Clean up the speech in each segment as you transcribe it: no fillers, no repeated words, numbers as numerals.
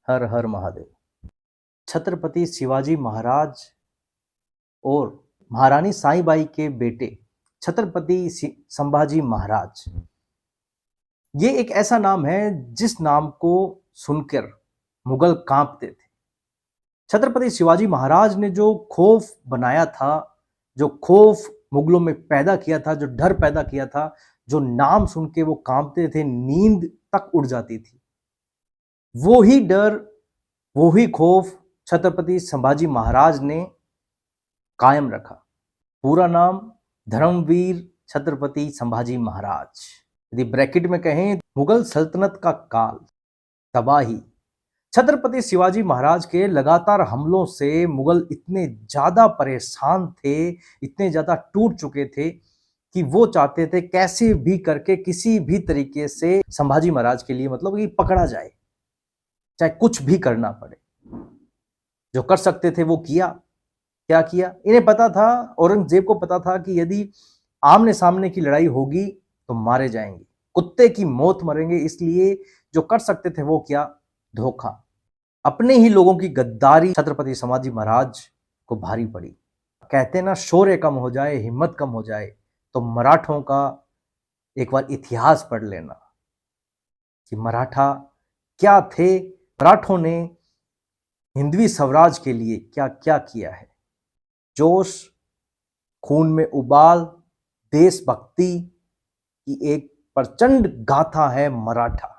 हर हर महादेव। छत्रपति शिवाजी महाराज और महारानी साईबाई के बेटे छत्रपति संभाजी महाराज, ये एक ऐसा नाम है जिस नाम को सुनकर मुगल कांपते थे। छत्रपति शिवाजी महाराज ने जो खौफ बनाया था, जो खौफ मुगलों में पैदा किया था, जो डर पैदा किया था, जो नाम सुन के वो कांपते थे, नींद तक उड़ जाती थी, वो ही डर, वो ही खौफ छत्रपति संभाजी महाराज ने कायम रखा। पूरा नाम धर्मवीर छत्रपति संभाजी महाराज। यदि ब्रैकेट में कहें, मुगल सल्तनत का काल, तबाही। छत्रपति शिवाजी महाराज के लगातार हमलों से मुगल इतने ज्यादा परेशान थे, इतने ज्यादा टूट चुके थे कि वो चाहते थे कैसे भी करके, किसी भी तरीके से संभाजी महाराज के लिए मतलब कि पकड़ा जाए, चाहे कुछ भी करना पड़े। जो कर सकते थे वो किया। क्या किया? इन्हें पता था, औरंगजेब को पता था कि यदि आमने सामने की लड़ाई होगी तो मारे जाएंगे, कुत्ते की मौत मरेंगे। इसलिए जो कर सकते थे वो क्या? धोखा। अपने ही लोगों की गद्दारी छत्रपति संभाजी महाराज को भारी पड़ी। कहते ना, शौर्य कम हो जाए, हिम्मत कम हो जाए, तो मराठों का एक बार इतिहास पढ़ लेना कि मराठा क्या थे। मराठों ने हिंदवी स्वराज के लिए क्या क्या किया है। जोश, खून में उबाल, देशभक्ति की एक प्रचंड गाथा है मराठा।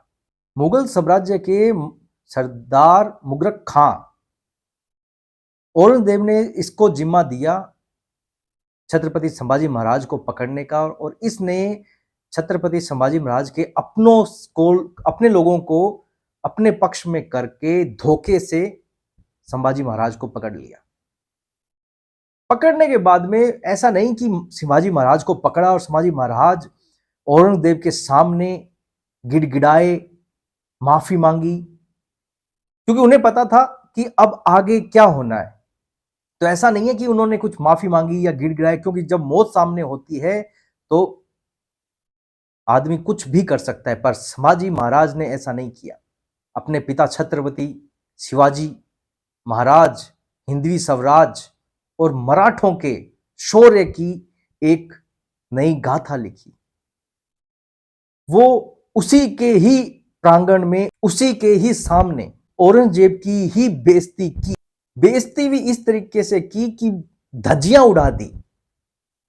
मुगल साम्राज्य के सरदार मुगरक खां, औरंगजेब ने इसको जिम्मा दिया छत्रपति संभाजी महाराज को पकड़ने का, और इसने छत्रपति संभाजी महाराज के अपने लोगों को अपने पक्ष में करके धोखे से संभाजी महाराज को पकड़ लिया। पकड़ने के बाद में ऐसा नहीं कि शिवाजी महाराज को पकड़ा और संभाजी महाराज औरंगजेब के सामने गिड़गिड़ाए, माफी मांगी, क्योंकि उन्हें पता था कि अब आगे क्या होना है। तो ऐसा नहीं है कि उन्होंने कुछ माफी मांगी या गिड़गिड़ाए, क्योंकि जब मौत सामने होती है तो आदमी कुछ भी कर सकता है, पर संभाजी महाराज ने ऐसा नहीं किया। अपने पिता छत्रपति शिवाजी महाराज, हिंदवी स्वराज और मराठों के शौर्य की एक नई गाथा लिखी। वो उसी के ही प्रांगण में, उसी के ही सामने औरंगजेब की ही बेइज्जती की। बेइज्जती भी इस तरीके से की कि धज्जियां उड़ा दी।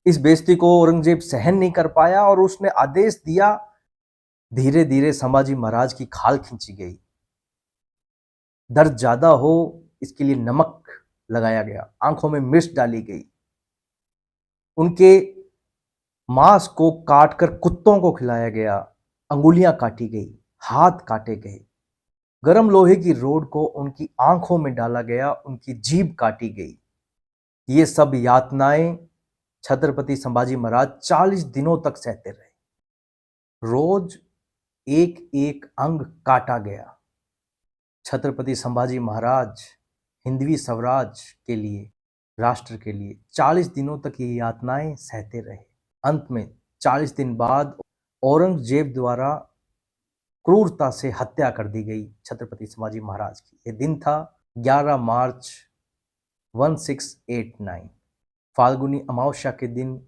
इस बेइज्जती को औरंगजेब सहन नहीं कर पाया और उसने आदेश दिया, धीरे धीरे संभाजी महाराज की खाल खींची गई। दर्द ज्यादा हो इसके लिए नमक लगाया गया, आंखों में मिर्च डाली गई, उनके मांस को काटकर कुत्तों को खिलाया गया, अंगुलियां काटी गई, हाथ काटे गए, गरम लोहे की रोड को उनकी आंखों में डाला गया, उनकी जीभ काटी गई। ये सब यातनाएं छत्रपति संभाजी महाराज 40 दिनों तक सहते रहे। रोज एक एक अंग काटा गया। छत्रपति संभाजी महाराज हिंदवी स्वराज के लिए, राष्ट्र के लिए 40 दिनों तक ये यातनाएं सहते रहे। अंत में 40 दिन बाद औरंगजेब द्वारा क्रूरता से हत्या कर दी गई छत्रपति संभाजी महाराज की। यह दिन था 11 मार्च 1689। फाल्गुनी अमावस्या के दिन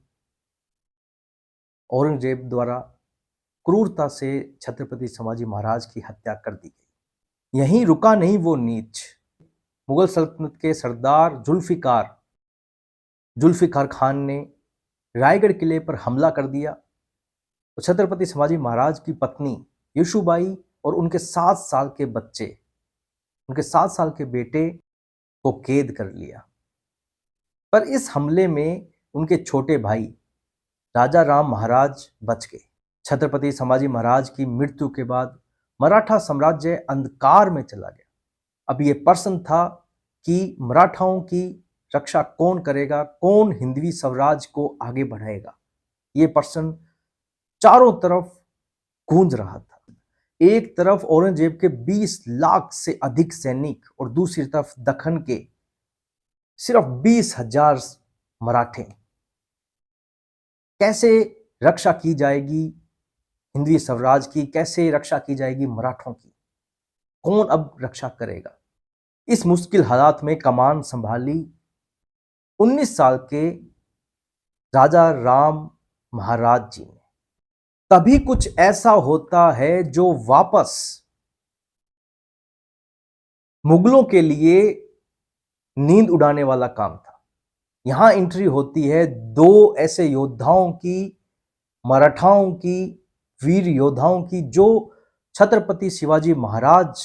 औरंगजेब द्वारा क्रूरता से छत्रपति संभाजी महाराज की हत्या कर दी गई। यहीं रुका नहीं वो नीच। मुगल सल्तनत के सरदार जुल्फिकार खान ने रायगढ़ किले पर हमला कर दिया। तो छत्रपति संभाजी महाराज की पत्नी येसुबाई और उनके 7 साल के बच्चे, उनके 7 साल के बेटे को कैद कर लिया। पर इस हमले में उनके छोटे भाई राजा राम महाराज बच गए। छत्रपति संभाजी महाराज की मृत्यु के बाद मराठा साम्राज्य अंधकार में चला गया। अब ये प्रश्न था कि मराठाओं की रक्षा कौन करेगा, कौन हिंदवी स्वराज को आगे बढ़ाएगा। ये प्रश्न चारों तरफ गूंज रहा था। एक तरफ औरंगजेब के 20 लाख से अधिक सैनिक और दूसरी तरफ दक्कन के सिर्फ 20,000 मराठे। कैसे रक्षा की जाएगी हिंदवी स्वराज की, कैसे रक्षा की जाएगी मराठों की? कौन अब रक्षा करेगा। इस मुश्किल हालात में कमान संभाली 19 साल के राजा राम महाराज जी ने। तभी कुछ ऐसा होता है जो वापस मुगलों के लिए नींद उड़ाने वाला काम था। यहां एंट्री होती है दो ऐसे योद्धाओं की, मराठाओं की, वीर योद्धाओं की, जो छत्रपति शिवाजी महाराज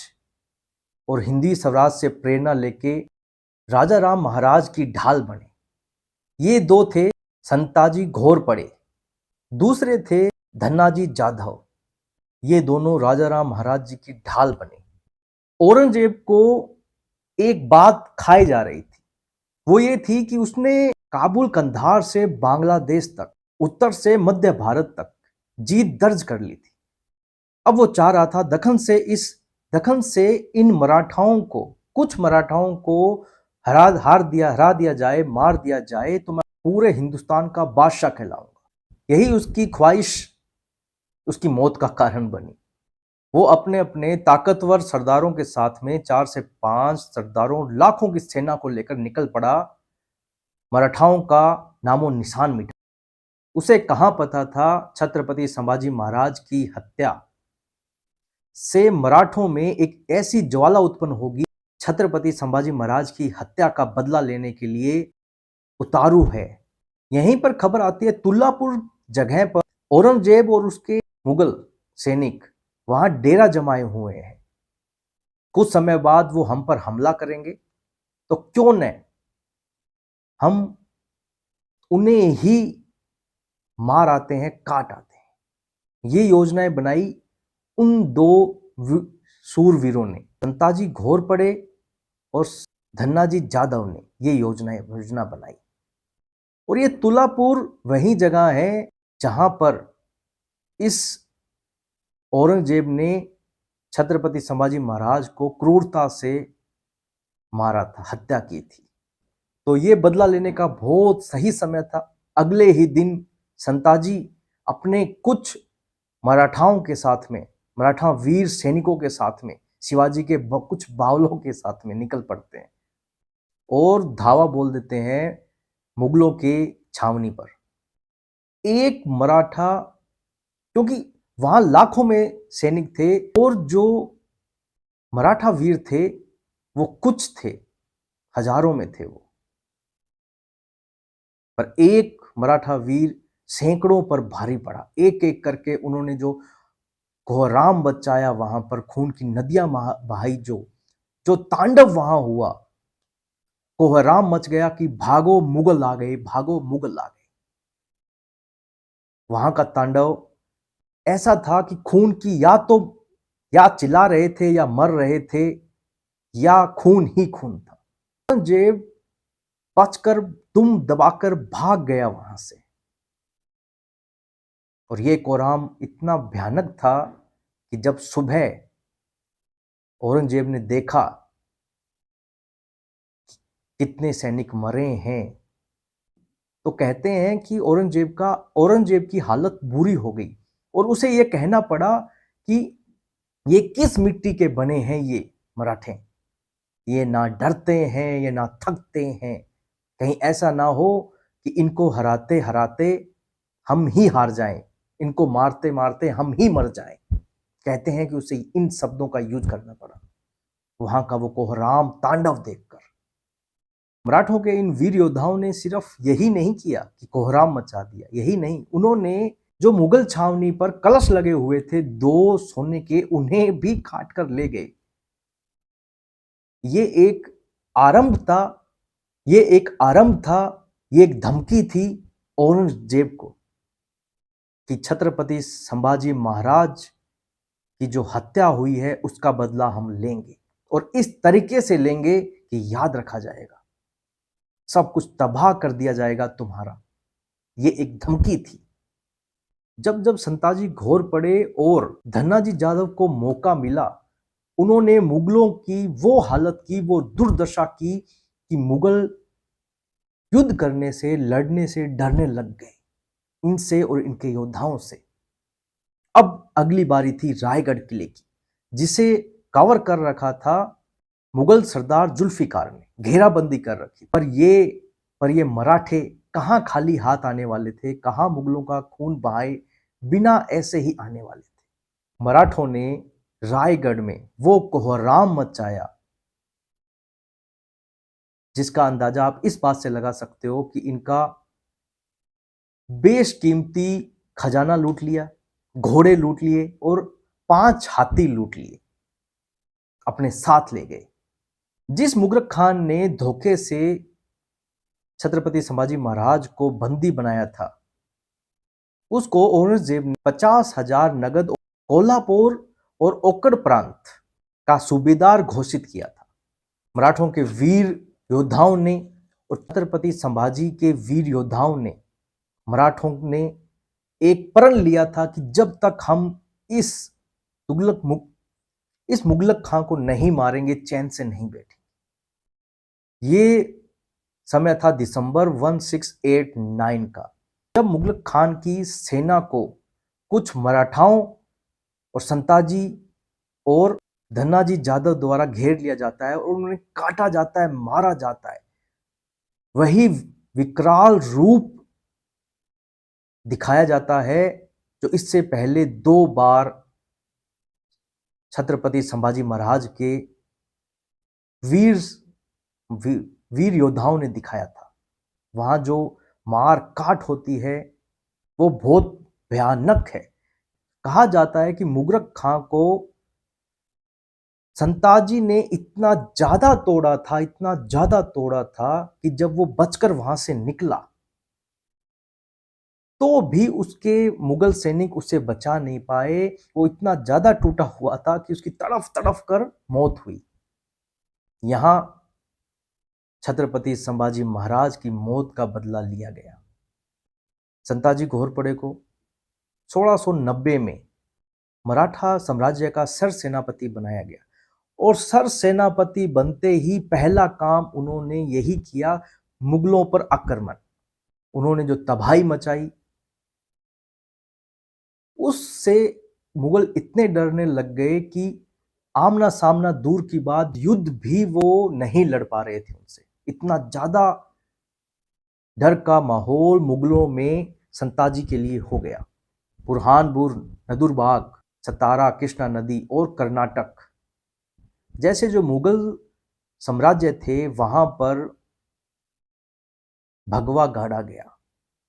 और हिंदी स्वराज से प्रेरणा लेके राजा राम महाराज की ढाल बने। ये दो थे संताजी घोरपड़े, दूसरे थे धन्नाजी जाधव। ये दोनों राजा राम महाराज जी की ढाल बने। औरंगजेब को एक बात खाई जा रही थी, वो ये थी कि उसने काबुल कंधार से बांग्लादेश तक, उत्तर से मध्य भारत तक जीत दर्ज कर ली थी। अब वो चाह रहा था दखन से इन मराठाओं को, कुछ मराठाओं को हरा दिया जाए, मार दिया जाए, तो मैं पूरे हिंदुस्तान का बादशाह कहलाऊंगा। यही उसकी ख्वाहिश उसकी मौत का कारण बनी। वो अपने अपने ताकतवर सरदारों के साथ में 4 से 5 सरदारों, लाखों की सेना को लेकर निकल पड़ा। मराठाओं का नामो निशान मिटा। उसे कहां पता था छत्रपति संभाजी महाराज की हत्या से मराठों में एक ऐसी ज्वाला उत्पन्न होगी, छत्रपति संभाजी महाराज की हत्या का बदला लेने के लिए उतारू है। यहीं पर खबर आती है तुल्लापुर जगह पर औरंगजेब और उसके मुगल सैनिक वहां डेरा जमाए हुए हैं। कुछ समय बाद वो हम पर हमला करेंगे, तो क्यों न हम उन्हें ही मार आते हैं, काट आते हैं। ये योजनाएं बनाई उन दो सूरवीरों ने, संताजी घोरपड़े और धन्नाजी जाधव ने ये योजना बनाई। और ये तुल्लापुर वही जगह है जहां पर इस औरंगजेब ने छत्रपति संभाजी महाराज को क्रूरता से मारा था, हत्या की थी। तो ये बदला लेने का बहुत सही समय था। अगले ही दिन संताजी अपने कुछ मराठाओं के साथ में, मराठा वीर सैनिकों के साथ में, शिवाजी के कुछ बावलों के साथ में निकल पड़ते हैं और धावा बोल देते हैं मुगलों के छावनी पर। एक मराठा, क्योंकि वहां लाखों में सैनिक थे और जो मराठा वीर थे वो कुछ थे, हजारों में थे वो, पर एक मराठा वीर सैकड़ों पर भारी पड़ा। एक एक करके उन्होंने जो कोहराम बचाया, वहां पर खून की नदियां बहाई, जो तांडव वहां हुआ, कोहराम मच गया कि भागो मुगल आ गए, भागो मुगल आ गए। वहां का तांडव ऐसा था कि खून की या चिल्ला रहे थे या मर रहे थे, या खून ही खून था। औरंगजेब बचकर दुम दबाकर भाग गया वहां से। और ये कोहराम इतना भयानक था कि जब सुबह औरंगजेब ने देखा कितने सैनिक मरे हैं, तो कहते हैं कि औरंगजेब की हालत बुरी हो गई और उसे यह कहना पड़ा कि ये किस मिट्टी के बने हैं ये मराठे, ये ना डरते हैं, ये ना थकते हैं। कहीं ऐसा ना हो कि इनको हराते हराते हम ही हार जाएं, इनको मारते मारते हम ही मर जाएं। कहते हैं कि उसे इन शब्दों का यूज करना पड़ा वहां का वो कोहराम तांडव देखकर। मराठों के इन वीर योद्धाओं ने सिर्फ यही नहीं किया कि कोहराम मचा दिया, यही नहीं, उन्होंने जो मुगल छावनी पर कलश लगे हुए थे 2 सोने के, उन्हें भी काट कर ले गए। ये एक आरंभ था, ये एक धमकी थी औरंगजेब को कि छत्रपति संभाजी महाराज की जो हत्या हुई है उसका बदला हम लेंगे, और इस तरीके से लेंगे कि याद रखा जाएगा, सब कुछ तबाह कर दिया जाएगा तुम्हारा। ये एक धमकी थी। जब जब संताजी घोरपड़े और धन्नाजी जाधव को मौका मिला, उन्होंने मुगलों की वो हालत की, वो दुर्दशा की कि मुगल युद्ध करने से, लड़ने से डरने लग गए, इनसे और इनके योद्धाओं से। अब अगली बारी थी रायगढ़ किले की, जिसे कवर कर रखा था मुगल सरदार जुल्फिकार ने, घेराबंदी कर रखी। पर ये मराठे कहाँ खाली हाथ आने वाले थे, कहाँ मुगलों का खून बहाए बिना ऐसे ही आने वाले थे। मराठों ने रायगढ़ में वो कोहराम मचाया जिसका अंदाजा आप इस बात से लगा सकते हो कि इनका बेशकीमती खजाना लूट लिया, घोड़े लूट लिए और 5 हाथी लूट लिए, अपने साथ ले गए। जिस मुगल खान ने धोखे से छत्रपति संभाजी महाराज को बंदी बनाया था, उसको औरंगजेब ने 50,000 नगद कोल्हापुर और ओकड़ प्रांत का सूबेदार घोषित किया था। मराठों के वीर योद्धाओं ने और छत्रपति संभाजी के वीर योद्धाओं ने, मराठों ने एक प्रण लिया था कि जब तक हम इस मुगलक खां को नहीं मारेंगे, चैन से नहीं बैठेंगे। ये समय था दिसंबर 1689 का, जब मुगलक खान की सेना को कुछ मराठाओं और संताजी और धन्नाजी जादव द्वारा घेर लिया जाता है और उन्हें काटा जाता है, मारा जाता है। वही विकराल रूप दिखाया जाता है जो इससे पहले 2 बार छत्रपति संभाजी महाराज के वीर योद्धाओं ने दिखाया था। वहां जो मार काट होती है वो बहुत भयानक है। कहा जाता है कि मुगलक खां को संताजी ने इतना ज्यादा तोड़ा था कि जब वो बचकर वहां से निकला तो भी उसके मुगल सैनिक उसे बचा नहीं पाए। वो इतना ज्यादा टूटा हुआ था कि उसकी तड़फ तड़फ कर मौत हुई। यहां छत्रपति संभाजी महाराज की मौत का बदला लिया गया। संताजी घोरपड़े को 1690 में मराठा साम्राज्य का सर सेनापति बनाया गया और सर सेनापति बनते ही पहला काम उन्होंने यही किया, मुगलों पर आक्रमण। उन्होंने जो तबाही मचाई उससे मुगल इतने डरने लग गए कि आमना सामना दूर की बात, युद्ध भी वो नहीं लड़ पा रहे थे उनसे। इतना ज्यादा डर का माहौल मुगलों में संताजी के लिए हो गया। बुरहानपुर, नदुरबाग, सतारा, कृष्णा नदी और कर्नाटक जैसे जो मुगल साम्राज्य थे वहां पर भगवा गाड़ा गया,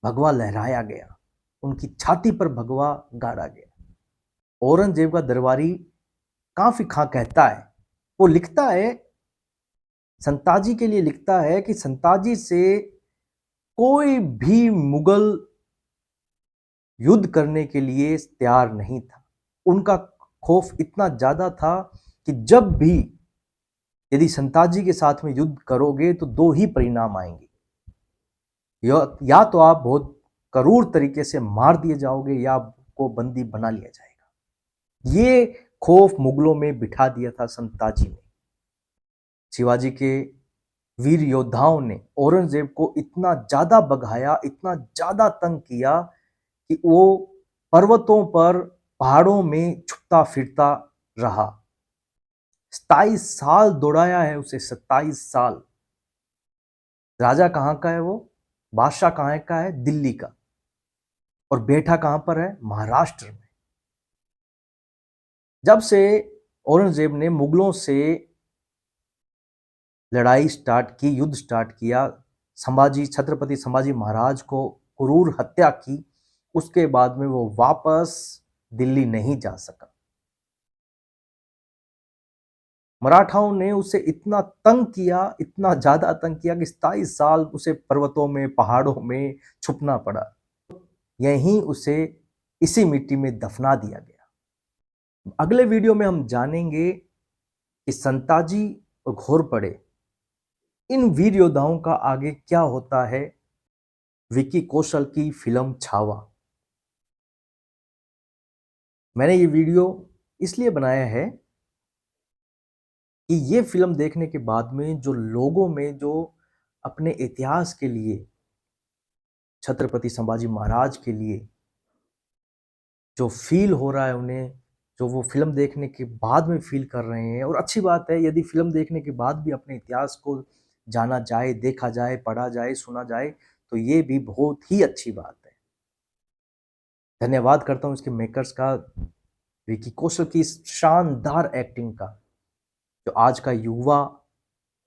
भगवा लहराया गया, उनकी छाती पर भगवा गाड़ा गया। औरंगजेब का दरबारी काफी खां कहता है, वो लिखता है, संताजी के लिए लिखता है कि संताजी से कोई भी मुगल युद्ध करने के लिए तैयार नहीं था। उनका खौफ इतना ज्यादा था कि जब भी यदि संताजी के साथ में युद्ध करोगे तो 2 ही परिणाम आएंगे, या तो आप बहुत क्रूर तरीके से मार दिए जाओगे या आपको बंदी बना लिया जाएगा। ये खौफ मुगलों में बिठा दिया था संताजी ने। शिवाजी के वीर योद्धाओं ने औरंगजेब को इतना ज्यादा भगाया, इतना ज्यादा तंग किया कि वो पर्वतों पर, पहाड़ों में छुपता फिरता रहा। 27 साल दौड़ाया है उसे, 27 साल। राजा कहां का है वो, बादशाह कहां का है, दिल्ली का, और बैठा कहां पर है, महाराष्ट्र में। जब से औरंगजेब ने मुगलों से लड़ाई स्टार्ट की, युद्ध स्टार्ट किया, छत्रपति संभाजी महाराज को क्रूर हत्या की, उसके बाद में वो वापस दिल्ली नहीं जा सका। मराठाओं ने उसे इतना तंग किया, इतना ज्यादा तंग किया कि 27 साल उसे पर्वतों में, पहाड़ों में छुपना पड़ा। यहीं उसे इसी मिट्टी में दफना दिया गया। अगले वीडियो में हम जानेंगे कि संताजी और घोरपड़े, इन वीर योद्धाओं का आगे क्या होता है। विकी कौशल की फिल्म छावा। मैंने ये वीडियो इसलिए बनाया है कि ये फिल्म देखने के बाद में जो लोगों में जो अपने इतिहास के लिए, छत्रपति संभाजी महाराज के लिए जो फील हो रहा है उन्हें, जो वो फिल्म देखने के बाद में फील कर रहे हैं। और अच्छी बात है, यदि फिल्म देखने के बाद भी अपने इतिहास को जाना जाए, देखा जाए, पढ़ा जाए, सुना जाए, तो ये भी बहुत ही अच्छी बात है। धन्यवाद करता हूँ इसके मेकर्स का, विकी कौशल की इस शानदार एक्टिंग का, जो आज का युवा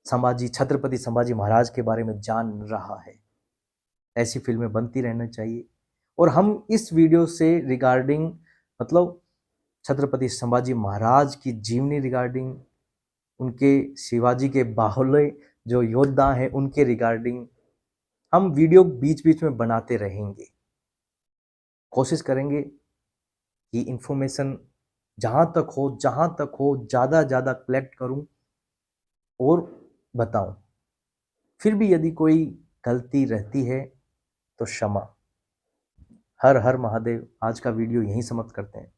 छत्रपति संभाजी महाराज के बारे में जान रहा है। ऐसी फिल्में बनती रहना चाहिए। और हम इस वीडियो से रिगार्डिंग, मतलब छत्रपति संभाजी महाराज की जीवनी रिगार्डिंग, उनके शिवाजी के बाहुल्य जो योद्धा हैं उनके रिगार्डिंग हम वीडियो बीच बीच में बनाते रहेंगे। कोशिश करेंगे कि इंफॉर्मेशन जहाँ तक हो ज़्यादा कलेक्ट करूँ और बताऊँ। फिर भी यदि कोई गलती रहती है तो क्षमा। हर हर महादेव। आज का वीडियो यहीं समाप्त करते हैं।